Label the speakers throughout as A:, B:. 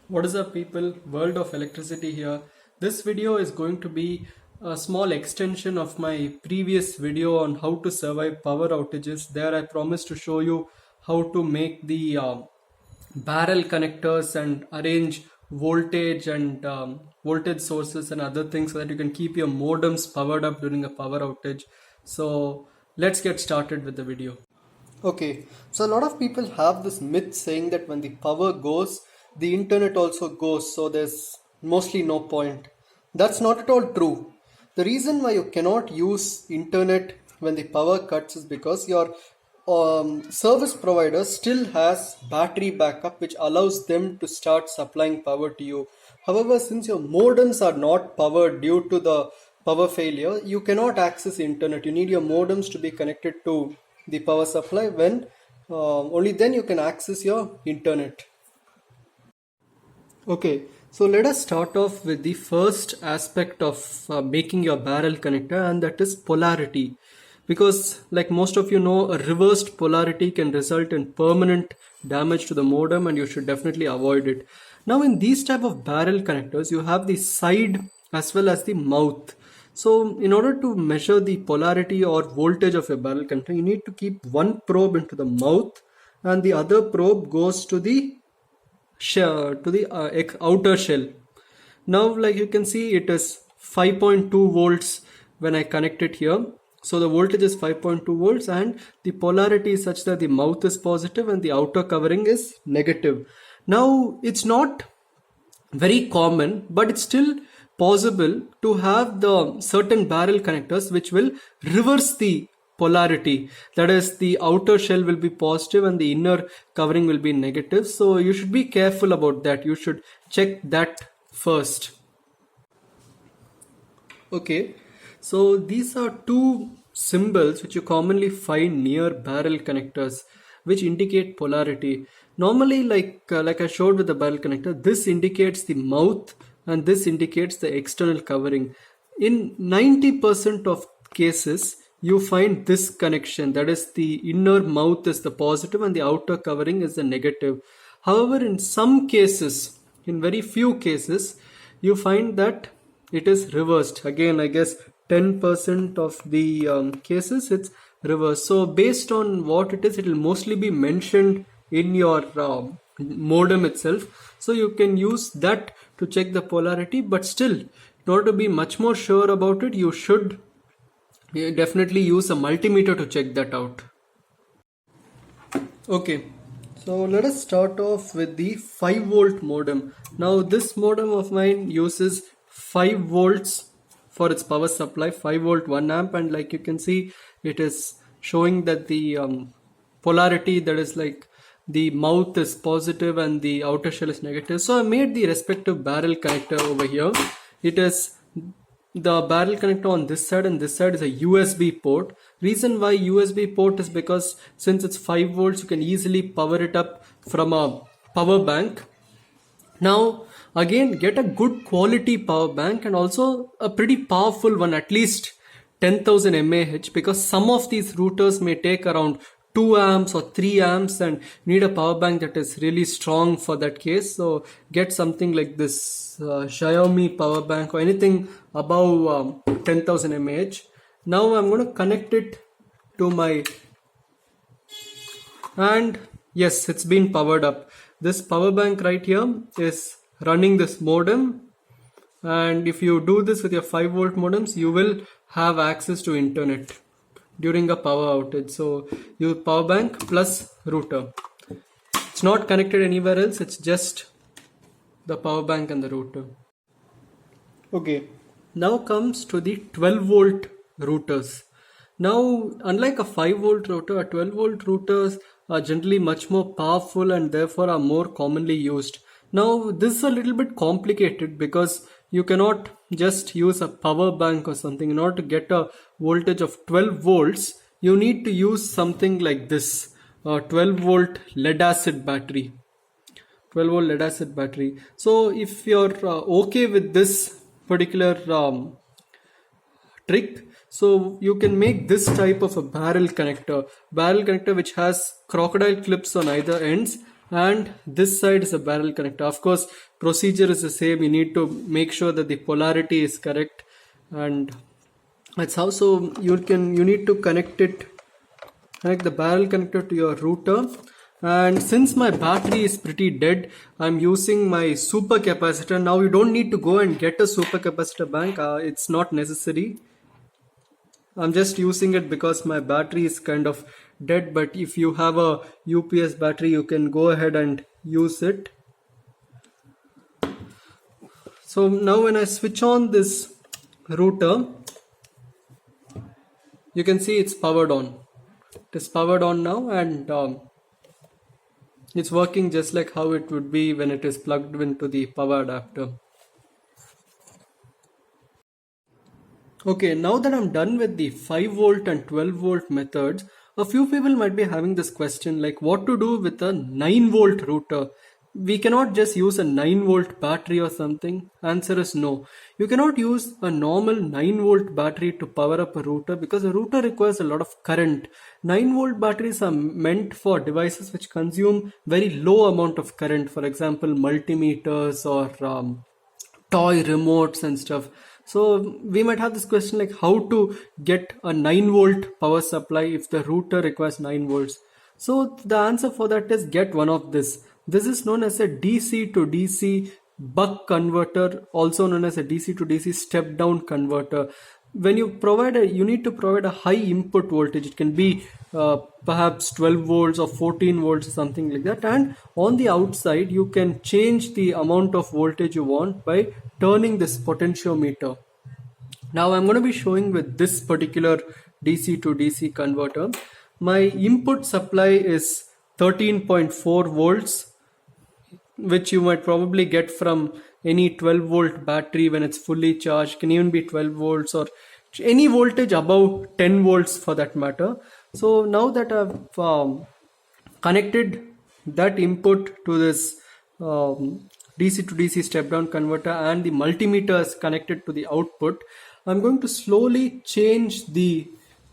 A: What is up, people? World of Electricity here. This video is going to be a small extension of my previous video on how to survive power outages. There I promised to show you how to make the barrel connectors and arrange voltage and voltage sources and other things so that you can keep your modems powered up during a power outage. So let's get started with the video. Okay, so a lot of people have this myth saying that when the power goes, the internet also goes, so there's mostly no point. That's not at all true. The reason why you cannot use internet when the power cuts is because your service provider still has battery backup, which allows them to start supplying power to you. However, since your modems are not powered due to the power failure, you cannot access internet. You need your modems to be connected to the power supply. When only then you can access your internet. Okay, so let us start off with the first aspect of making your barrel connector, and that is polarity. Because, like most of you know, a reversed polarity can result in permanent damage to the modem, and you should definitely avoid it. Now, in these type of barrel connectors, you have the side as well as the mouth. So, in order to measure the polarity or voltage of your barrel connector, you need to keep one probe into the mouth, and the other probe goes to the shell, to the outer shell. Now, like you can see, it is 5.2 volts when I connect it here. So the voltage is 5.2 volts and the polarity is such that the mouth is positive and the outer covering is negative. Now, it's not very common, but it's still possible to have the certain barrel connectors which will reverse the polarity. That is, the outer shell will be positive and the inner covering will be negative. So you should be careful about that. You should check that first. Okay, so these are two symbols which you commonly find near barrel connectors which indicate polarity. Normally, like I showed with the barrel connector, this indicates the mouth and this indicates the external covering. In 90% of cases, you find this connection, that is, the inner mouth is the positive and the outer covering is the negative. However, in some cases, in very few cases, you find that it is reversed. Again, I guess 10% of the cases it's reversed. So based on what it is, it will mostly be mentioned in your modem itself. So you can use that to check the polarity, but still, in order to be much more sure about it, you should definitely use a multimeter to check that out. Okay, so let us start off with the 5 volt modem. Now this modem of mine uses 5 volts for its power supply, 5 volt 1 amp, and like you can see, it is showing that the polarity, that is like the mouth is positive and the outer shell is negative. So I made the respective barrel connector over here. It is the barrel connector on this side and this side is a USB port. Reason why USB port is because since it's 5 volts, you can easily power it up from a power bank. Now, again, get a good quality power bank and also a pretty powerful one, at least 10,000 mAh, because some of these routers may take around 2 amps or 3 amps and need a power bank that is really strong for that case. So get something like this Xiaomi power bank or anything above 10,000 mAh. Now I'm going to connect it to my, and yes, it's been powered up. This power bank right here is running this modem, and if you do this with your 5 volt modems, you will have access to internet during a power outage. So you power bank plus router. It's not connected anywhere else, it's just the power bank and the router. Okay, now comes to the 12 volt routers. Now, unlike a 5 volt router, a 12 volt routers are generally much more powerful and therefore are more commonly used. Now, this is a little bit complicated because you cannot just use a power bank or something. In order to get a voltage of 12 volts, you need to use something like this, a 12 volt lead acid battery. 12 volt lead acid battery. So if you're okay with this particular trick, so you can make this type of a barrel connector which has crocodile clips on either ends and this side is a barrel connector. Of course, procedure is the same. You need to make sure that the polarity is correct, and that's how. So you need to connect the barrel connector to your router. And since my battery is pretty dead, I'm using my super capacitor. Now you don't need to go and get a super capacitor bank. It's not necessary. I'm just using it because my battery is kind of dead, but if you have a UPS battery, you can go ahead and use it. So now when I switch on this router, you can see it's powered on. It is powered on now, and it's working just like how it would be when it is plugged into the power adapter. Okay, now that I'm done with the 5 volt and 12 volt methods, a few people might be having this question like what to do with a 9 volt router. We cannot just use a 9 volt battery or something. Answer is no. You cannot use a normal 9 volt battery to power up a router because a router requires a lot of current. 9 volt batteries are meant for devices which consume very low amount of current, for example multimeters or toy remotes and stuff. So we might have this question like how to get a 9 volt power supply if the router requires 9 volts. So the answer for that is get one of this. This is known as a DC to DC buck converter, also known as a DC to DC step down converter. When you you need to provide a high input voltage. It can be perhaps 12 volts or 14 volts, something like that. And on the outside, you can change the amount of voltage you want by turning this potentiometer. Now I'm going to be showing with this particular DC to DC converter. My input supply is 13.4 volts, which you might probably get from any 12 volt battery when it's fully charged. Can even be 12 volts or any voltage above 10 volts for that matter. So now that I've connected that input to this DC to DC step down converter and the multimeter is connected to the output, I'm going to slowly change the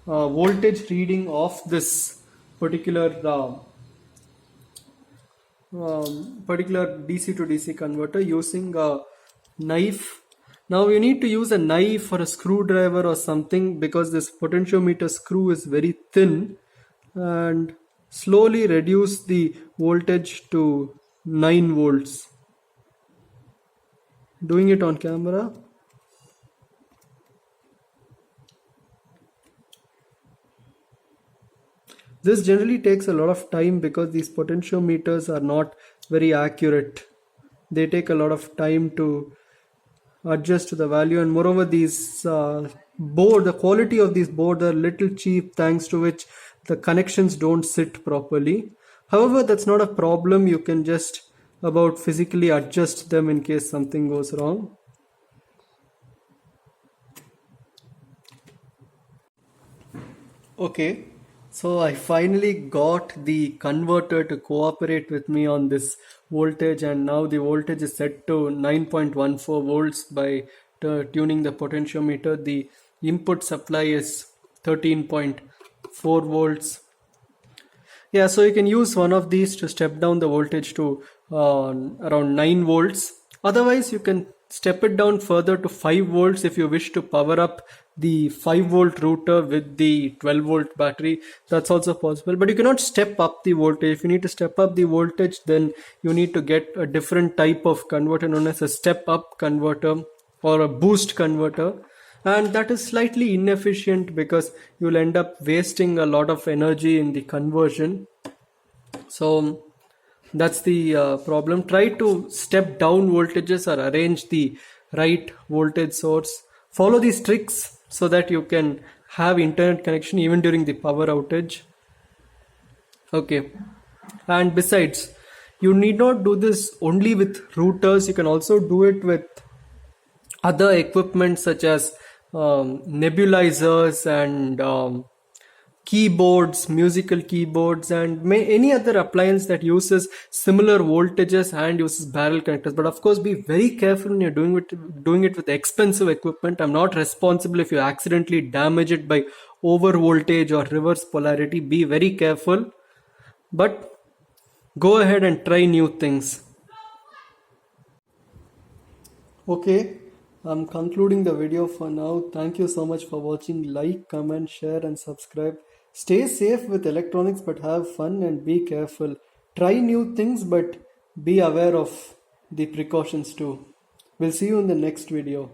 A: voltage reading of this particular DC to DC converter using a knife. Now you need to use a knife or a screwdriver or something because this potentiometer screw is very thin, and slowly reduce the voltage to 9 volts. Doing it on camera. This generally takes a lot of time because these potentiometers are not very accurate. They take a lot of time to adjust to the value, and moreover these the quality of these boards are little cheap, thanks to which the connections don't sit properly. However, that's not a problem. You can just about physically adjust them in case something goes wrong. Okay, so I finally got the converter to cooperate with me on this voltage, and now the voltage is set to 9.14 volts by tuning the potentiometer. The input supply is 13.4 volts. Yeah, so you can use one of these to step down the voltage to around 9 volts. Otherwise, you can step it down further to 5 volts if you wish to power up the 5 volt router with the 12 volt battery. That's also possible, but you cannot step up the voltage. If you need to step up the voltage, then you need to get a different type of converter known as a step up converter or a boost converter, and that is slightly inefficient because you'll end up wasting a lot of energy in the conversion. So that's the problem. Try to step down voltages or arrange the right voltage source. Follow these tricks so that you can have internet connection even during the power outage. Okay, and besides, you need not do this only with routers. You can also do it with other equipment such as nebulizers and keyboards, musical keyboards, and any other appliance that uses similar voltages and uses barrel connectors. But of course, be very careful when you're doing it with expensive equipment. I'm not responsible if you accidentally damage it by over voltage or reverse polarity. Be very careful. But Go ahead and try new things. Okay, I'm concluding the video for now. Thank you so much for watching. Like, comment, share, and subscribe. Stay safe with electronics, but have fun and be careful. Try new things, but be aware of the precautions too. We'll see you in the next video.